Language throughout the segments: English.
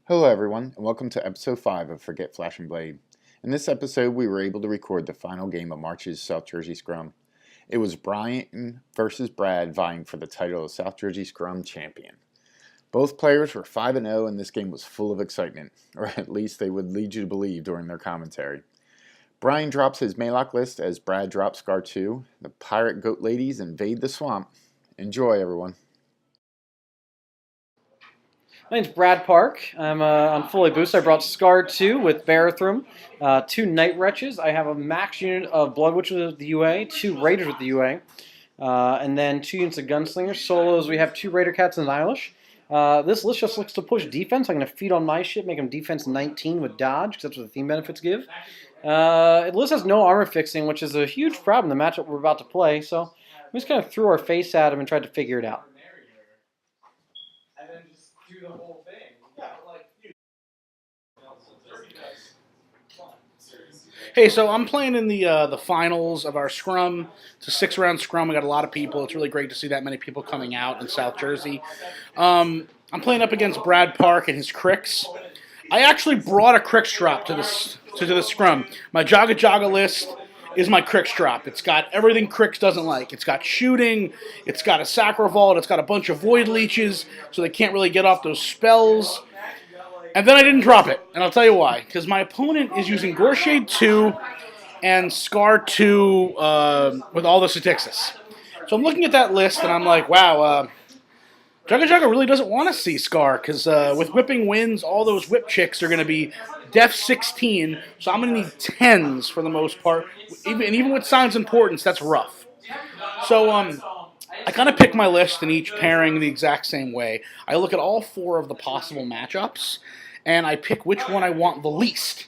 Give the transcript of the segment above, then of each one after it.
Hello everyone, and welcome to episode 5 of Forget Flash and Blade. In this episode, we were able to record the final game of March's South Jersey Scrum. It was Brian versus Brad vying for the title of South Jersey Scrum champion. Both players were 5-0, and this game was full of excitement, or at least they would lead you to believe during their commentary. Brian drops his Maleak list as Brad drops Scar 2. The pirate goat ladies invade the swamp. Enjoy, everyone. My name's Brad Park. I'm fully boosted. I brought Scar 2 with Barathrum, 2 Night Wretches. I have a max unit of Blood Witches with the UA, 2 Raiders with the UA, and then 2 units of Gunslingers. Solos, we have 2 Raider Cats and an Eilish. This list just looks to push defense. I'm going to feed on my shit, make them defense 19 with dodge, because that's what the theme benefits give. The list has no armor fixing, which is a huge problem in the matchup we're about to play, so we just kind of threw our face at him and tried to figure it out. The whole thing. Yeah, like you. Hey, so I'm playing in the finals of our scrum. It's a 6-round scrum. We got a lot of people. It's really great to see that many people coming out in South Jersey. I'm playing up against Brad Park and his Cricks. I actually brought a Cricks drop to the scrum. My Jaga Jaga list is my Cricks drop. It's got everything Cricks doesn't like. It's got shooting, it's got a Sacro Vault, it's got a bunch of Void Leeches, so they can't really get off those spells. And then I didn't drop it, and I'll tell you why. Because my opponent is using Gorshade 2 and Scar 2 with all the Statixis. So I'm looking at that list, and I'm like, wow, Jaga Jaga really doesn't want to see Scar, because with Whipping Winds, all those Whip chicks are going to be Def 16, so I'm going to need 10s for the most part. Even with Signs Importance, that's rough. So I kind of pick my list in each pairing the exact same way. I look at all 4 of the possible matchups, and I pick which one I want the least.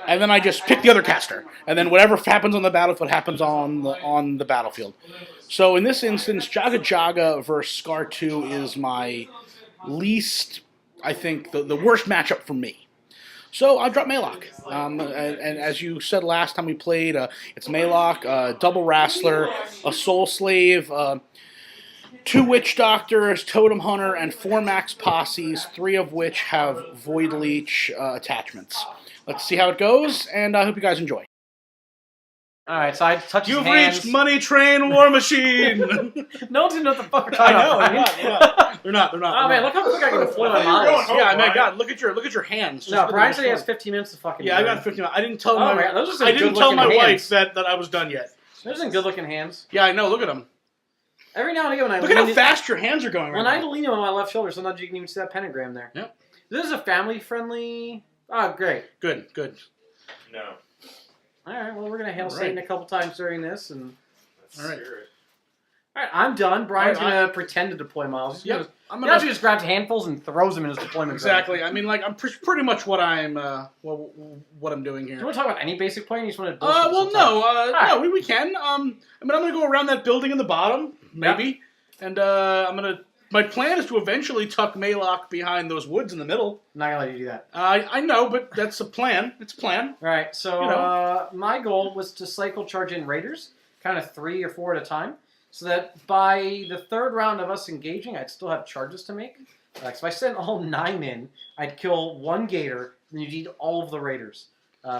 And then I just pick the other caster. And then whatever happens on the battlefield happens on the battlefield. So in this instance, Jaga Jaga versus Scar 2 is my least, I think, the worst matchup for me. So I dropped Maleak. And as you said last time we played, it's Maleak, Double Wrestler, a Soul Slave, 2 Witch Doctors, Totem Hunter, and 4 Max Posses, 3 of which have Void Leech attachments. Let's see how it goes, and I hope you guys enjoy. Alright, so I touch his You've hands. reached Money Train War Machine! No one's gonna know what the fuck we're talking about. I know, they're not. Oh man, look how quick I can deploy my models. Yeah, man, God, look at your hands. No, Brian said he has 15 minutes to fucking. Yeah, I got 15 minutes. I didn't tell my wife that I was done yet. Those are some good looking hands. Yeah, I know. Look at them. Every now and again, when I look at how fast your hands are going. When I lean on my left shoulder, sometimes you can even see that pentagram there. Yep. This is a family friendly. Oh, great. Good. No. All right. Well, we're gonna hail Satan a couple times during this, and all right. All right, I'm done. Brian's gonna pretend to deploy models. He actually just grabs handfuls and throws them in his deployment. Exactly. I mean, like I'm pretty much what I'm doing here. Do you want to talk about any basic plan? You just want to? No, we can. I mean, I'm gonna go around that building in the bottom, maybe, and My plan is to eventually tuck Maleak behind those woods in the middle. I'm not gonna let you do that. I know, but that's a plan. It's a plan. All right. So my goal was to cycle charge in Raiders, kind of 3 or 4 at a time, so that by the 3rd round of us engaging, I'd still have charges to make. So if I sent all 9 in, I'd kill 1 Gator, and you'd eat all of the Raiders.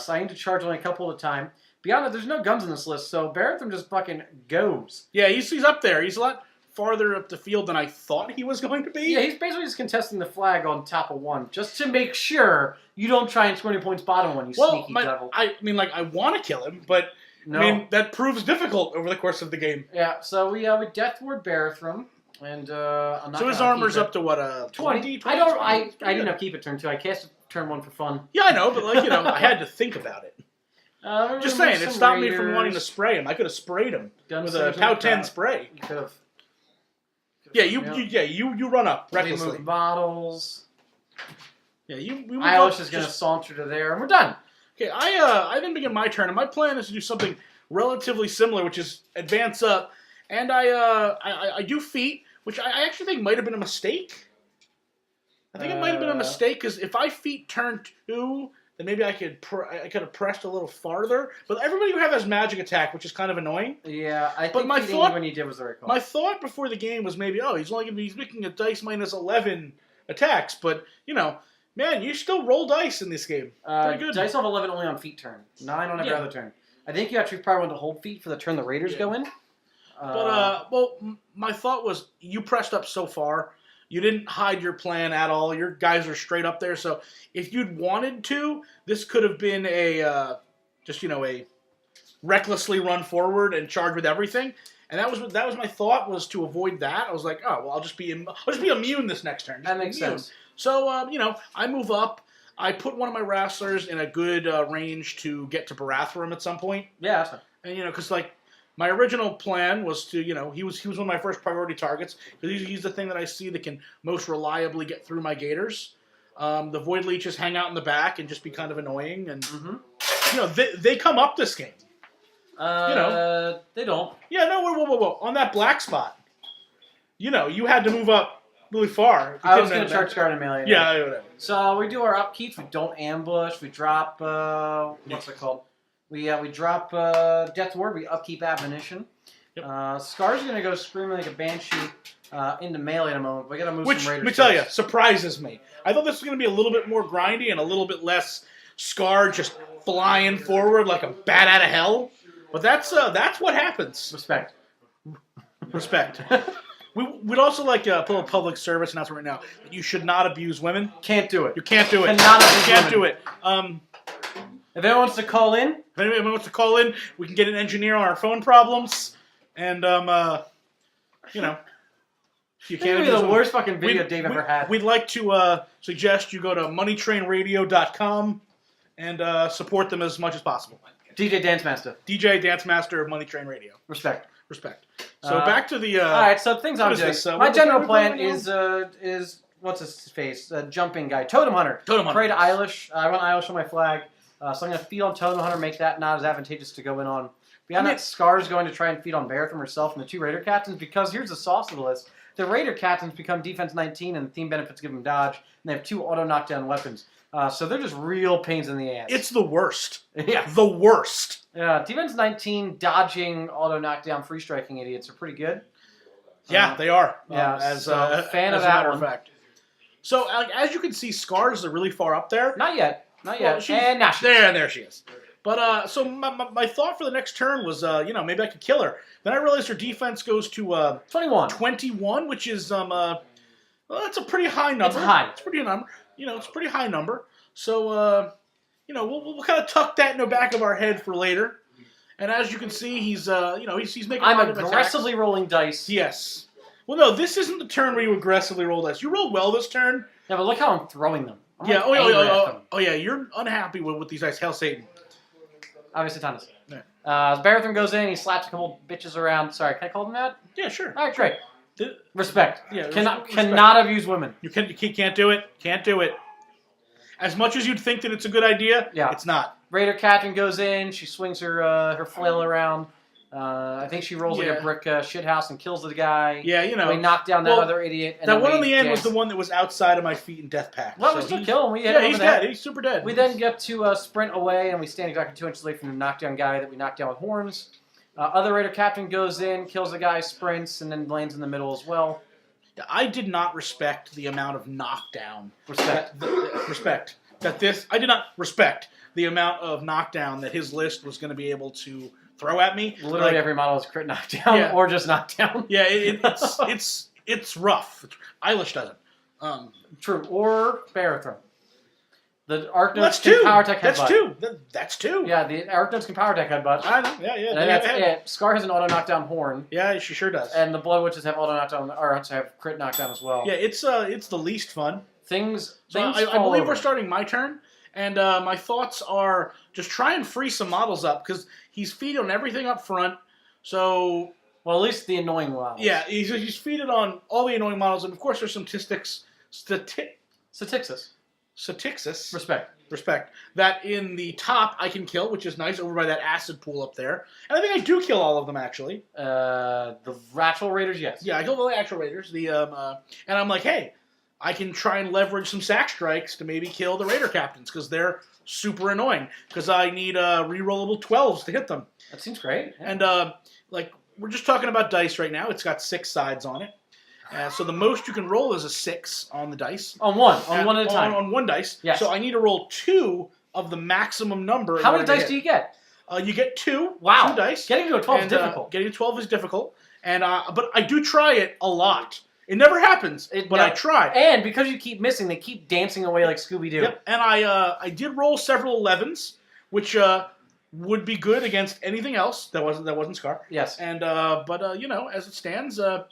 So I need to charge only a couple at a time. Beyond that, there's no guns on this list, so Barathrum just fucking goes. Yeah, he's up there. He's a lot farther up the field than I thought he was going to be. Yeah, he's basically just contesting the flag on top of 1, just to make sure you don't try and score any points bottom 1, sneaky devil. I mean, like, I want to kill him, but no. I mean, that proves difficult over the course of the game. Yeah, so we Death Ward Barathrum, and I'm not. So his armor's up to what, 20? I didn't upkeep it turn 2. I cast it turn 1 for fun. Yeah, I know, but I had to think about it. Just saying, it stopped me from wanting to spray him. I could have sprayed him with a Pow 10 spray. You could have. Yeah, you run up recklessly. Move bottles. Yeah, Eilish is going to saunter to there, and we're done. Okay, I then begin my turn, and my plan is to do something relatively similar, which is advance up, and I do feat, which I actually think might have been a mistake. I think it might have been a mistake because if I feat turn 2, then maybe I could have pressed a little farther. But everybody who has magic attack, which is kind of annoying. Yeah, I think my thought when you did was the right call. My thought before the game was maybe, he's making a dice minus 11 attacks, but Man, you still roll dice in this game. Pretty good. Dice have 11 only on feet turn. 9 on every other turn. I think you actually probably want to hold feet for the turn the Raiders go in. My thought was you pressed up so far. You didn't hide your plan at all. Your guys are straight up there. So if you'd wanted to, this could have been a recklessly run forward and charge with everything. And that was my thought, was to avoid that. I was like, oh well, I'll just be immune this next turn. That makes sense. So I move up. I put one of my wrestlers in a good range to get to Baratherum at some point. Yeah, that's fine. And because my original plan was to he was one of my first priority targets because he's the thing that I see that can most reliably get through my gators. The Void Leeches hang out in the back and just be kind of annoying, and they come up this game. They don't. Yeah, no, whoa. On that black spot, you had to move up really far. I was going to charge guard and melee. Yeah, whatever. So we do our upkeeps. We don't ambush. We drop, what's it called? We drop Death Ward. We upkeep Admonition. Yep. Scar's going to go screaming like a banshee into melee in a moment. We got to move some Raiders. Let me tell you, surprises me. I thought this was going to be a little bit more grindy and a little bit less Scar just flying forward like a bat out of hell. But that's what happens. Respect. We'd also like to put a public service announcement right now that you should not abuse women. Can't do it. You can't do it. Cannot abuse can't women. do it. If anyone wants to call in, we can get an engineer on our phone problems. And, you can't be the worst fucking video Dave ever had. We'd like to suggest you go to moneytrainradio.com and support them as much as possible. DJ Dance Master of Money Train Radio. Respect. So back to the... all right, so things I'm doing. My general plan is what's his face? Jumping guy. Totem Hunter. Create Eilish. I want Eilish on my flag. So I'm going to feed on Totem Hunter, make that not as advantageous to go in on. Beyond that, Scar's going to try and feed on Barathrum herself and the 2 Raider Captains, because here's the sauce of the list. The Raider Captains become defense 19 and the theme benefits give them dodge, and they have 2 auto knockdown weapons. So they're just real pains in the ass. It's the worst. Yeah. The worst. Yeah, defense 19 dodging auto knockdown free striking idiots are pretty good. Yeah, they are. Yeah, as a matter of fact. So as you can see, Scar's are really far up there. Not yet. Well, and now she's there she is. But so my thought for the next turn was maybe I could kill her. Then I realized her defense goes to 21, which is that's a pretty high number. It's high. It's pretty number. It's a pretty high number. So we'll kind of tuck that in the back of our head for later. And as you can see, he's making. I'm aggressively rolling dice. Yes. Well, no, this isn't the turn where you aggressively roll dice. You rolled well this turn. Yeah, but look how I'm throwing them. Yeah. Yeah. You're unhappy with these dice. Hell, Satan. Obviously, Thomas. Yeah. Barathrum goes in. He slaps a couple bitches around. Sorry, can I call them that? Yeah, sure. All right, great. Respect. Yeah. Cannot abuse women. You can't do it. Can't do it. As much as you'd think that it's a good idea, it's not. Raider Captain goes in. She swings her flail around. I think she rolls like a brick shithouse and kills the guy. Yeah, We knock down that other idiot. And that one on the end was the one that was outside of my feet in Death Pact. Well, we still kill him. He's dead. He's super dead. We then get to sprint away, and we stand exactly 2 inches away from the knockdown guy that we knocked down with horns. Other Raider Captain goes in, kills the guy, sprints, and then lands in the middle as well. I did not respect the amount of knockdown. Respect. I did not respect the amount of knockdown that his list was going to be able to throw at me. Literally every model is crit knockdown or just knockdown. Yeah, it's rough. Eilish doesn't. True. Or Barathrum. The Arcnotes can power tech headbutt. That's two. Yeah, the Arcnotes can power tech headbutt. I know. Yeah. And that's it. Scar has an auto knockdown horn. Yeah, she sure does. And the Blood Witches have auto knockdown, or have crit knockdown as well. Yeah, it's the least fun. I believe we're starting my turn, and my thoughts are just try and free some models up because he's feeded on everything up front. So, well, at least the annoying models. Yeah, he's feeded on all the annoying models, and of course there's some Statixis. Respect. That in the top I can kill, which is nice, over by that acid pool up there. And I think I do kill all of them, actually. The actual Raiders, yes. Yeah, I kill the actual Raiders. And I'm like, hey, I can try and leverage some sack strikes to maybe kill the Raider Captains, because they're super annoying, because I need rerollable 12s to hit them. That seems great. Yeah. And, we're just talking about dice right now. It's got 6 sides on it. So the most you can roll is a 6 on the dice. On one at a time. On one dice. Yes. So I need to roll 2 of the maximum number. How many dice do you get? You get 2. Wow. 2 dice. Getting to a 12 is difficult. Getting to 12 is difficult. And but I do try it a lot. It never happens, but I try. And because you keep missing, they keep dancing away like Scooby-Doo. Yep. And I did roll several 11s, which would be good against anything else that wasn't Scar. Yes. And but as it stands, I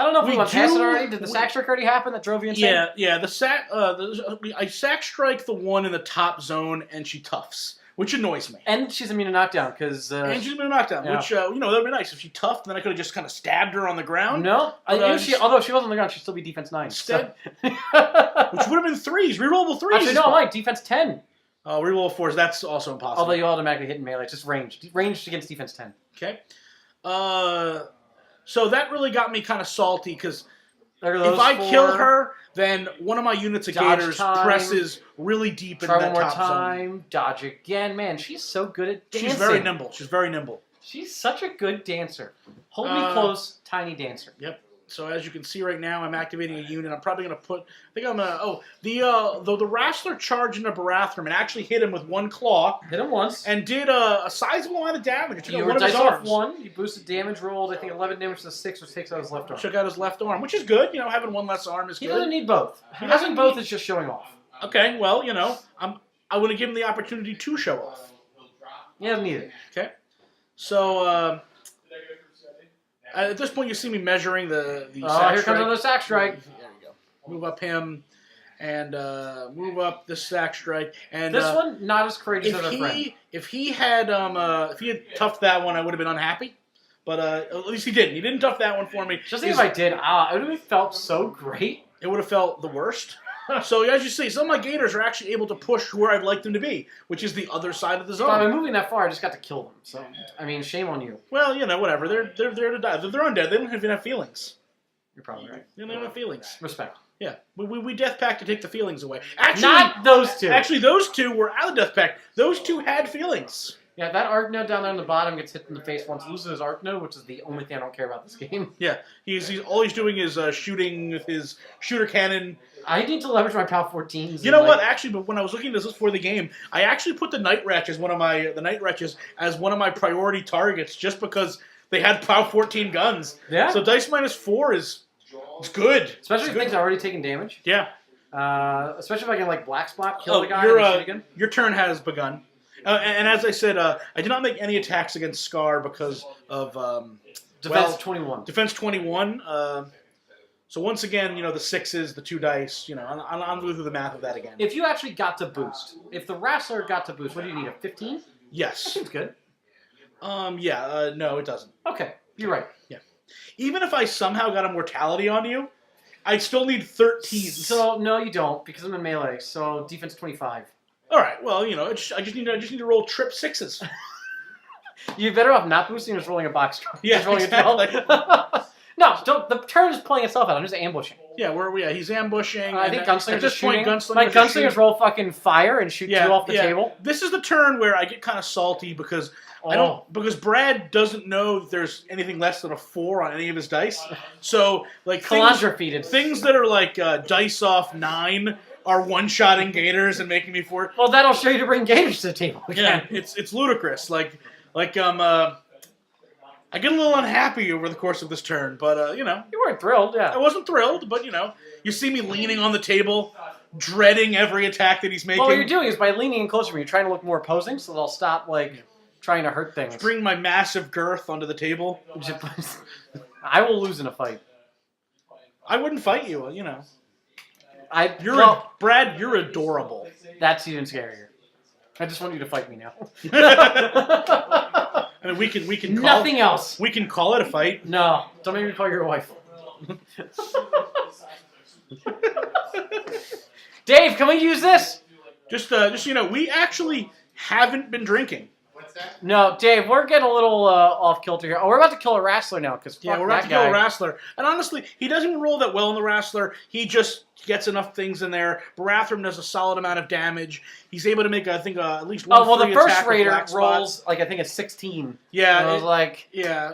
don't know if we went past it already. Did the sack strike already happen that drove you insane? Yeah. The sack. I sack strike the one in the top zone, and she toughs, which annoys me. And she's immune to knockdown because. And she's immune to knockdown, which that would be nice if she toughed. Then I could have just kind of stabbed her on the ground. No, although she was on the ground, she'd still be defense 9. Instead, which would have been 3s, rerollable 3s. Actually, no, I'm like defense 10. Oh, reroll 4s. That's also impossible. Although you automatically hit in melee, it's just ranged. Ranged against defense 10. Okay. So that really got me kind of salty because if I kill her, then one of my units of gators presses really deep into that top zone. Dodge again. Man, she's so good at dancing. She's very nimble. She's very nimble. She's such a good dancer. Hold me close, tiny dancer. Yep. So as you can see right now, I'm activating a unit. I'm probably going to put... the Wrestler charged into Barathrum and actually hit him with one claw. Hit him once. And did a sizable amount of damage. It took out one of his off arms. 1. You boosted damage, rolled, I think, 11 damage to 6 or 6 out of his left arm. Took out his left arm, which is good. Having one less arm is good. He doesn't need both. Having both is just showing off. Okay, well, I want to give him the opportunity to show off. He doesn't need it. Okay. So, at this point, you see me measuring the here sack strike. comes another sack strike. There you go. Move up him, and move up the sack strike. And this one, not as courageous as our friend. If he had toughed that one, I would have been unhappy. But at least he didn't. He didn't tough that one for me. Just think if I did, it would have felt so great. It would have felt the worst. So as you see, some of my gators are actually able to push where I'd like them to be, which is the other side of the zone. By moving that far, I just got to kill them. So, I mean, shame on you. Well, whatever. They're there to die. They're undead. They don't even have feelings. You're probably right. They don't have feelings. Respect. Yeah. We death pact to take the feelings away. Actually, not those two. Actually, those two were out of death pact. Those two had feelings. Yeah, that arc node down there on the bottom gets hit in the face once, loses his arc node, which is the only thing I don't care about this game. Yeah, he's all he's doing is shooting with his shooter cannon. I need to leverage my PAL 14s. You know what? Actually, but when I was looking at this before the game, I actually put the Night Wretch as one of my priority targets, just because they had PAL 14 guns. Yeah. So dice -4 is good, especially if things are already taking damage. Yeah. Especially if I can black spot kill the guy and shoot again. Your turn has begun. And as I said, I did not make any attacks against Scar because of Defense 21. Defense 21. So once again, the 6s, the 2 dice. I'll go through the math of that again. If you actually got to boost, if the Wrestler got to boost, what do you need? A 15? Yes. That seems good. No, it doesn't. Okay, you're right. Yeah. Even if I somehow got a mortality on you, I'd still need 13s. So no, you don't, because I'm in melee. So defense 25. All right. Well, I just need to roll trip 6s. You're better off not boosting and just rolling a box. Yeah, just rolling exactly. a 12. No, don't. The turn is playing itself out. I'm just ambushing. Yeah, where are we at? He's ambushing. I think Gunslinger's just shooting. My Gunslingers roll fucking fire and shoot 2 off the table. This is the turn where I get kind of salty because because Brad doesn't know that there's anything less than a 4 on any of his dice. So things that are like dice off 9 are one-shotting gators and making me 4. Well, that'll show you to bring gators to the table. Yeah, it's ludicrous. I get a little unhappy over the course of this turn, but, You weren't thrilled, yeah. I wasn't thrilled, but, you see me leaning on the table, dreading every attack that he's making. Well, what you're doing is by leaning in closer to me, you're trying to look more opposing, so they'll stop, trying to hurt things. Bring my massive girth onto the table. I will lose in a fight. I wouldn't fight you, Brad, you're adorable. That's even scarier. I just want you to fight me now. I mean, we can call nothing else. We can call it a fight. No, don't make me call your wife. Dave, can we use this? Just we actually haven't been drinking. What's that? No, Dave, we're getting a little off kilter here. Oh, we're about to kill a Wrestler now because we're about to kill a Wrestler. And honestly, he doesn't even roll that well in the Wrestler. He just gets enough things in there. Barathrum does a solid amount of damage. He's able to make, I think, at least one. Oh well, free the first attack with raider Black rolls Spot. I think a 16. Yeah, and I was like, yeah.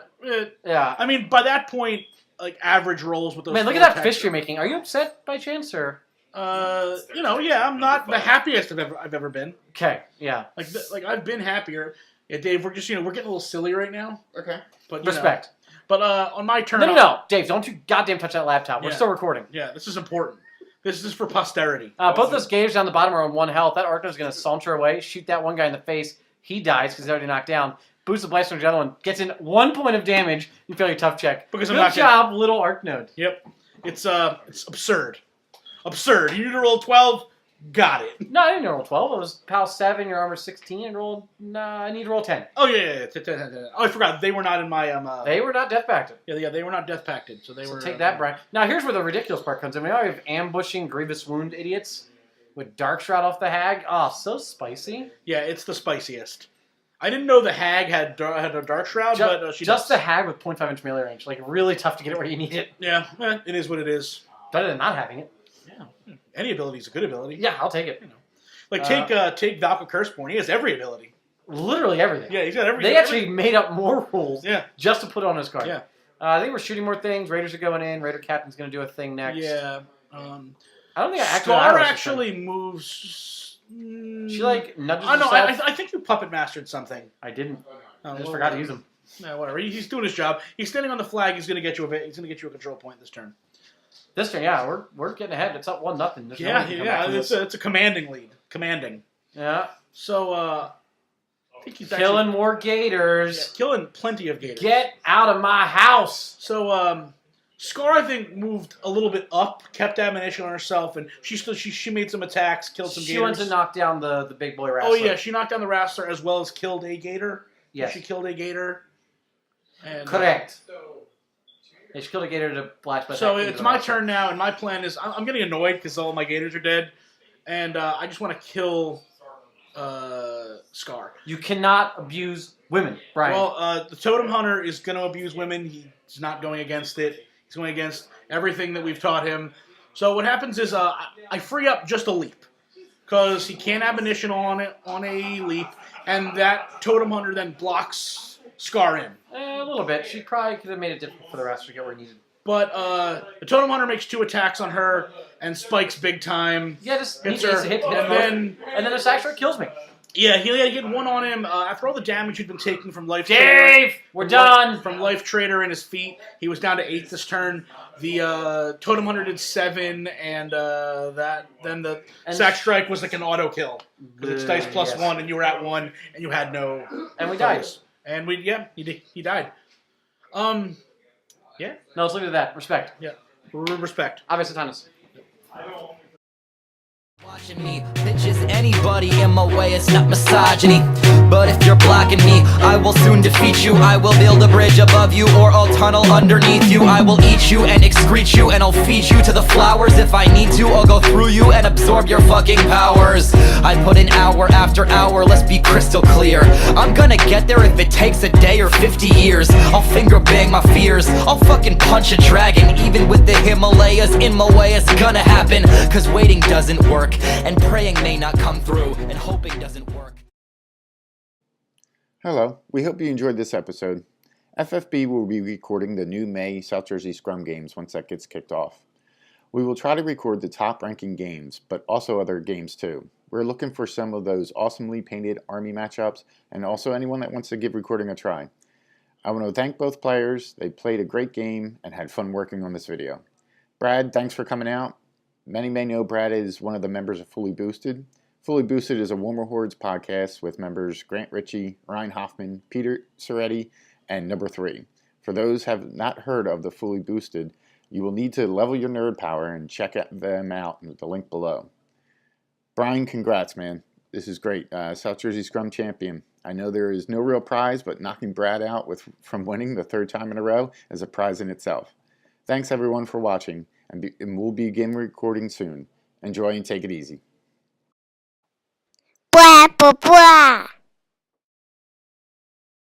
yeah. I mean, by that point, like average rolls with those. Man, look at that fist you're making. Are you upset by chance or? Yeah, I'm not the happiest I've ever been. Okay, yeah. Like I've been happier. Yeah, Dave, we're just we're getting a little silly right now. Okay. But respect. But on my turn. No, Dave, don't you goddamn touch that laptop. We're still recording. Yeah, this is important. This is for posterity. Both those gators down the bottom are on 1 health. That Arcano's going to saunter away, shoot that one guy in the face. He dies because he's already knocked down. Boost the blast on the other one. Gets in 1 point of damage. You fail your tough check. Because Good job, little Arcanode. Yep. It's absurd. Absurd. You need to roll 12. Got it. No, I didn't roll 12. It was PAL 7, your armor 16, and rolled. I need to roll 10. Oh, yeah. Oh, I forgot. They were not in my. They were not death pacted. Yeah, they were not death pacted. So they were. Take that, Brian. Now, here's where the ridiculous part comes in. We already have ambushing Grievous Wound idiots with Dark Shroud off the Hag. Oh, so spicy. Yeah, it's the spiciest. I didn't know the Hag had a Dark Shroud, but she just does. the Hag with 0.5 inch melee range. Like, really tough to get it where you need it. Yeah, it is what it is. Better than not having it. Yeah. Any ability is a good ability. Yeah, I'll take it. Like, take Valka Curseborn. He has every ability. Literally everything. Yeah, he's got everything. They actually made up more rules just to put on his card. Yeah. I think we're shooting more things. Raiders are going in. Raider Captain's going to do a thing next. Yeah. I don't think I Scar actually moves. She, like, nudges no, herself. I think you puppet mastered something. I didn't. I just forgot to use them. No, whatever. He's doing his job. He's standing on the flag. He's going to get you a control point this turn. This turn, yeah, we're getting ahead. It's up 1-0. Yeah. It's a commanding lead. Commanding. Yeah. So, I think he's killing more gators. Yeah, killing plenty of gators. Get out of my house. So, Scar, I think, moved a little bit up, kept ammunition on herself, and she made some attacks, killed some gators. She went to knock down the big boy wrestler. Oh, yeah, she knocked down the wrestler as well as killed a gator. Yes. She killed a gator. And, correct. She killed a gator to blast. So it's my turn now, and my plan is I'm getting annoyed because all my gators are dead, and I just want to kill Scar. You cannot abuse women, Brian. Well, the Totem Hunter is going to abuse women. He's not going against it. He's going against everything that we've taught him. So what happens is I free up just a leap because he can't ammunition on a leap, and that Totem Hunter then blocks Scar in. A little bit. She probably could have made it difficult for the rest to get where he needed. But the Totem Hunter makes 2 attacks on her and spikes big time. Yeah, just hits her. her. Hit And then the sack strike kills me. Yeah, he had to get 1 on him. After all the damage he'd been taking from Life Dave, Trader, we're done. From Life Trader and his feet, he was down to 8 this turn. The Totem Hunter did 7, and then the sack strike was like an auto kill because it's dice plus 1, and you were at 1, and you had no. And we died. And he died. Yeah. No, let's leave it at that. Respect. Yeah. Respect. Obviously, Thomas. Watching me, pitches anybody in my way, it's not misogyny. But if you're blocking me, I will soon defeat you. I will build a bridge above you, or I'll tunnel underneath you. I will eat you and excrete you, and I'll feed you to the flowers. If I need to, I'll go through you and absorb your fucking powers. I put in hour after hour, let's be crystal clear. I'm gonna get there if it takes a day or 50 years. I'll finger bang my fears, I'll fucking punch a dragon. Even with the Himalayas in my way, it's gonna happen. Cause waiting doesn't work, and praying may not come through, and hoping doesn't work. Hello, we hope you enjoyed this episode. FFB will be recording the new May South Jersey Scrum games once that gets kicked off. We will try to record the top ranking games, but also other games too. We're looking for some of those awesomely painted Army matchups, and also anyone that wants to give recording a try. I want to thank both players. They played a great game and had fun working on this video. Brad, thanks for coming out. Many may know Brad is one of the members of Fully Boosted. Fully Boosted is a Warmer Hordes podcast with members Grant Ritchie, Ryan Hoffman, Peter Soretti, and Number 3. For those who have not heard of the Fully Boosted, you will need to level your nerd power and check them out in the link below. Brian, congrats, man. This is great. South Jersey Scrum champion. I know there is no real prize, but knocking Brad out from winning the 3rd time in a row is a prize in itself. Thanks everyone for watching, and we'll begin recording soon. Enjoy and take it easy. Blah, blah, blah.